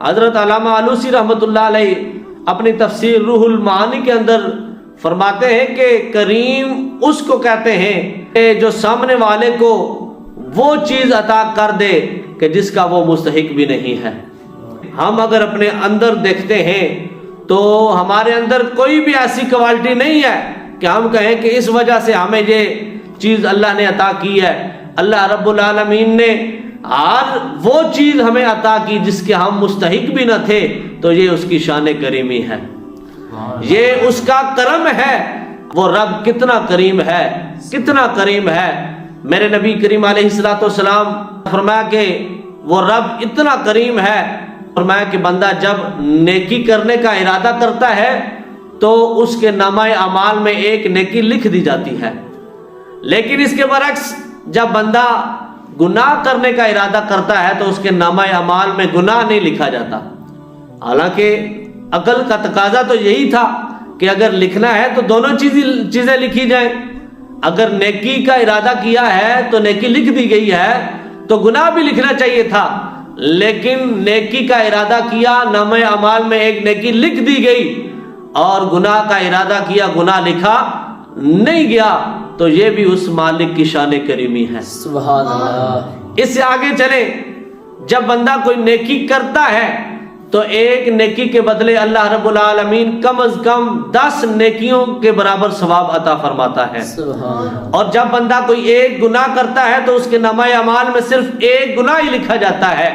حضرت علامہ آلوسی رحمۃ اللہ علیہ اپنی تفسیر روح المعانی کے اندر فرماتے ہیں کہ کریم اس کو کہتے ہیں کہ جو سامنے والے کو وہ چیز عطا کر دے کہ جس کا وہ مستحق بھی نہیں ہے۔ ہم اگر اپنے اندر دیکھتے ہیں تو ہمارے اندر کوئی بھی ایسی کوالٹی نہیں ہے کہ ہم کہیں کہ اس وجہ سے ہمیں یہ چیز اللہ نے عطا کی ہے۔ اللہ رب العالمین نے اور وہ چیز ہمیں عطا کی جس کے ہم مستحق بھی نہ تھے، تو یہ اس کی شان کریمی ہے، یہ اس کا کرم ہے۔ وہ رب کتنا کریم ہے، کتنا کریم ہے۔ میرے نبی کریم علیہ الصلوۃ والسلام فرمایا کہ وہ رب اتنا کریم ہے، فرمایا کہ بندہ جب نیکی کرنے کا ارادہ کرتا ہے تو اس کے نامہ اعمال میں ایک نیکی لکھ دی جاتی ہے، لیکن اس کے برعکس جب بندہ گناہ کرنے کا ارادہ کرتا ہے تو اس کے نامہ اعمال میں گناہ نہیں لکھا جاتا۔ حالانکہ عقل کا تقاضا تو یہی تھا کہ اگر لکھنا ہے تو دونوں چیزیں لکھی جائیں۔ اگر نیکی کا ارادہ کیا ہے تو نیکی لکھ دی گئی ہے تو گناہ بھی لکھنا چاہیے تھا، لیکن نیکی کا ارادہ کیا، نامہ اعمال میں ایک نیکی لکھ دی گئی، اور گناہ کا ارادہ کیا، گناہ لکھا نہیں گیا، تو یہ بھی اس مالک کی شان کریمی ہے۔ سبحان اللہ۔ اس سے آگے چلیں، جب بندہ کوئی نیکی کرتا ہے تو ایک نیکی کے بدلے اللہ رب العالمین کم از کم 10 نیکیوں کے برابر ثواب عطا فرماتا ہے۔ سبحان اللہ۔ اور جب بندہ کوئی ایک گناہ کرتا ہے تو اس کے نامہ اعمال میں صرف ایک گناہ ہی لکھا جاتا ہے،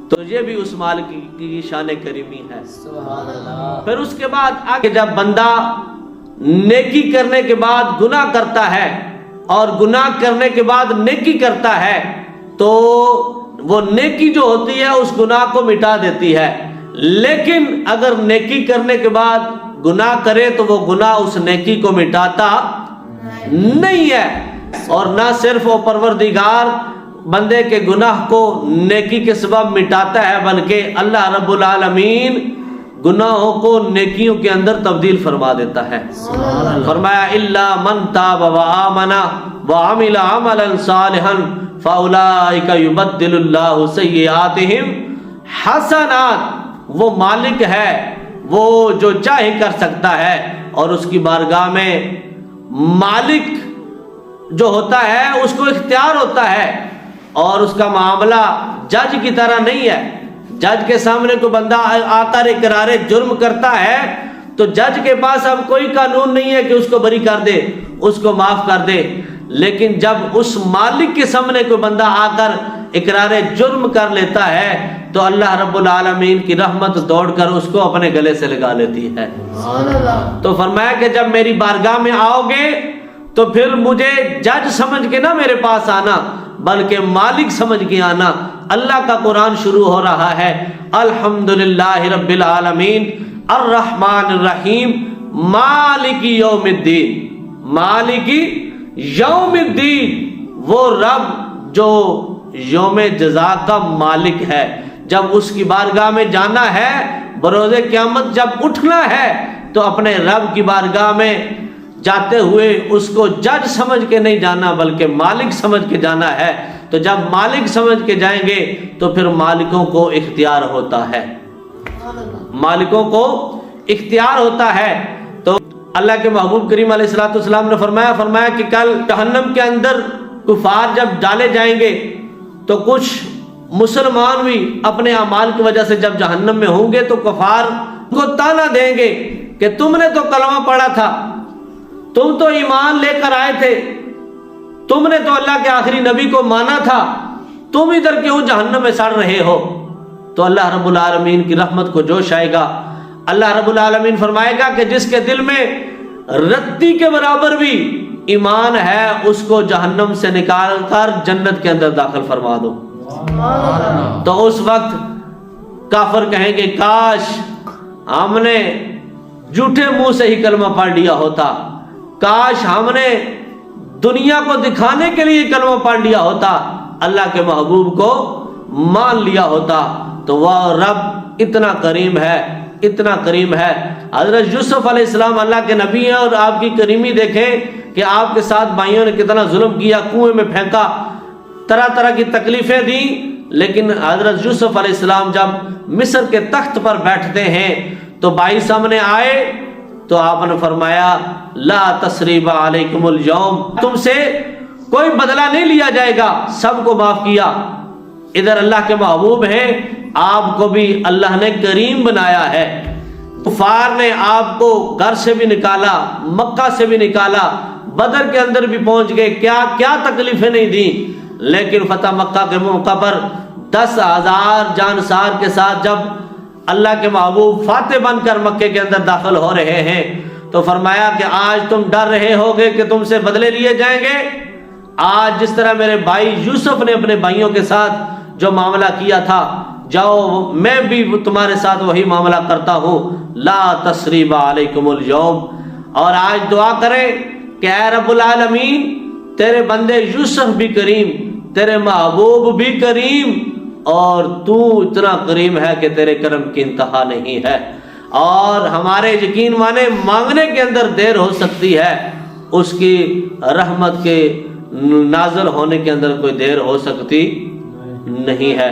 تو یہ بھی اس مالک کی شان کریمی ہے۔ سبحان اللہ۔ پھر اس کے بعد آگے جب بندہ نیکی کرنے کے بعد گناہ کرتا ہے اور گناہ کرنے کے بعد نیکی کرتا ہے تو وہ نیکی جو ہوتی ہے اس گناہ کو مٹا دیتی ہے، لیکن اگر نیکی کرنے کے بعد گناہ کرے تو وہ گناہ اس نیکی کو مٹاتا نہیں ہے۔ اور نہ صرف وہ پروردگار بندے کے گناہ کو نیکی کے سبب مٹاتا ہے، بلکہ اللہ رب العالمین گناہوں کو نیکیوں کے اندر تبدیل فرما دیتا ہے۔ فرمایا الا من تاب وآمن وعمل عملا صالحا فاولئک یبدل اللہ سیئاتہم حسنات۔ وہ مالک ہے، وہ جو چاہے کر سکتا ہے، اور اس کی بارگاہ میں مالک جو ہوتا ہے اس کو اختیار ہوتا ہے، اور اس کا معاملہ جج کی طرح نہیں ہے۔ جج کے سامنے کوئی بندہ آ کر اقرار جرم کرتا ہے تو جج کے پاس اب کوئی قانون نہیں ہے کہ اس کو بری کر دے، اس کو معاف کر دے، لیکن جب اس مالک کے سامنے کوئی بندہ آ کر اقرار جرم کر لیتا ہے تو اللہ رب العالمین کی رحمت دوڑ کر اس کو اپنے گلے سے لگا لیتی ہے۔ تو فرمایا کہ جب میری بارگاہ میں آؤ گے تو پھر مجھے جج سمجھ کے نہ میرے پاس آنا، بلکہ مالک سمجھ کے آنا۔ اللہ کا قرآن شروع ہو رہا ہے الحمدللہ رب العالمین الرحمن الرحیم مالک یوم الدین، مالک یوم الدین، وہ رب جو یوم جزا کا مالک ہے۔ جب اس کی بارگاہ میں جانا ہے، بروز قیامت جب اٹھنا ہے تو اپنے رب کی بارگاہ میں جاتے ہوئے اس کو جج سمجھ کے نہیں جانا بلکہ مالک سمجھ کے جانا ہے۔ تو جب مالک سمجھ کے جائیں گے تو پھر مالکوں کو اختیار ہوتا ہے، مالکوں کو اختیار ہوتا ہے۔ تو اللہ کے محبوب کریم علیہ الصلوۃ والسلام نے فرمایا کہ کل جہنم کے اندر کفار جب ڈالے جائیں گے تو کچھ مسلمان بھی اپنے اعمال کی وجہ سے جب جہنم میں ہوں گے تو کفار کو تانا دیں گے کہ تم نے تو کلمہ پڑھا تھا، تم تو ایمان لے کر آئے تھے، تم نے تو اللہ کے آخری نبی کو مانا تھا، تم ادھر کیوں جہنم میں سڑ رہے ہو؟ تو اللہ رب العالمین کی رحمت کو جوش آئے گا۔ اللہ رب العالمین فرمائے گا کہ جس کے دل میں رتی کے برابر بھی ایمان ہے اس کو جہنم سے نکال کر جنت کے اندر داخل فرما دو۔ تو اس وقت کافر کہیں گے کاش ہم نے جھوٹے منہ سے ہی کلمہ پڑھ لیا ہوتا، کاش ہم نے دنیا کو دکھانے کے لیے کلمہ پڑھ لیا ہوتا، اللہ کے محبوب کو مان لیا ہوتا۔ تو وہ رب اتنا کریم ہے، اتنا کریم ہے۔ حضرت یوسف علیہ السلام اللہ کے نبی ہیں، اور آپ کی کریمی دیکھیں کہ آپ کے ساتھ بھائیوں نے کتنا ظلم کیا، کنویں میں پھینکا، طرح طرح کی تکلیفیں دیں، لیکن حضرت یوسف علیہ السلام جب مصر کے تخت پر بیٹھتے ہیں تو بھائی سامنے آئے تو آپ نے فرمایا لا تثریب علیکم اليوم، تم سے کوئی بدلہ نہیں لیا جائے گا، سب کو معاف کیا۔ ادھر اللہ کے محبوب ہیں، آپ کو بھی اللہ نے کریم بنایا ہے۔ کفار نے آپ کو گھر سے بھی نکالا، مکہ سے بھی نکالا، بدر کے اندر بھی پہنچ گئے، کیا کیا تکلیفیں نہیں دی، لیکن فتح مکہ کے موقع پر 10,000 جانسار کے ساتھ جب اللہ کے محبوب فاتح بن کر مکے کے اندر داخل ہو رہے ہیں تو فرمایا کہ آج تم ڈر رہے ہوگے کہ تم سے بدلے لیے جائیں گے، آج جس طرح میرے بھائی یوسف نے اپنے بھائیوں کے ساتھ جو معاملہ کیا تھا، جاؤ میں بھی تمہارے ساتھ وہی معاملہ کرتا ہوں، لا تثریب علیکم اليوم۔ اور آج دعا کریں کہ اے رب العالمین تیرے بندے یوسف بھی کریم، تیرے محبوب بھی کریم، اور تو اتنا کریم ہے کہ تیرے کرم کی انتہا نہیں ہے، اور ہمارے یقین مانے مانگنے کے اندر دیر ہو سکتی ہے، اس کی رحمت کے نازل ہونے کے اندر کوئی دیر ہو سکتی نہیں ہے۔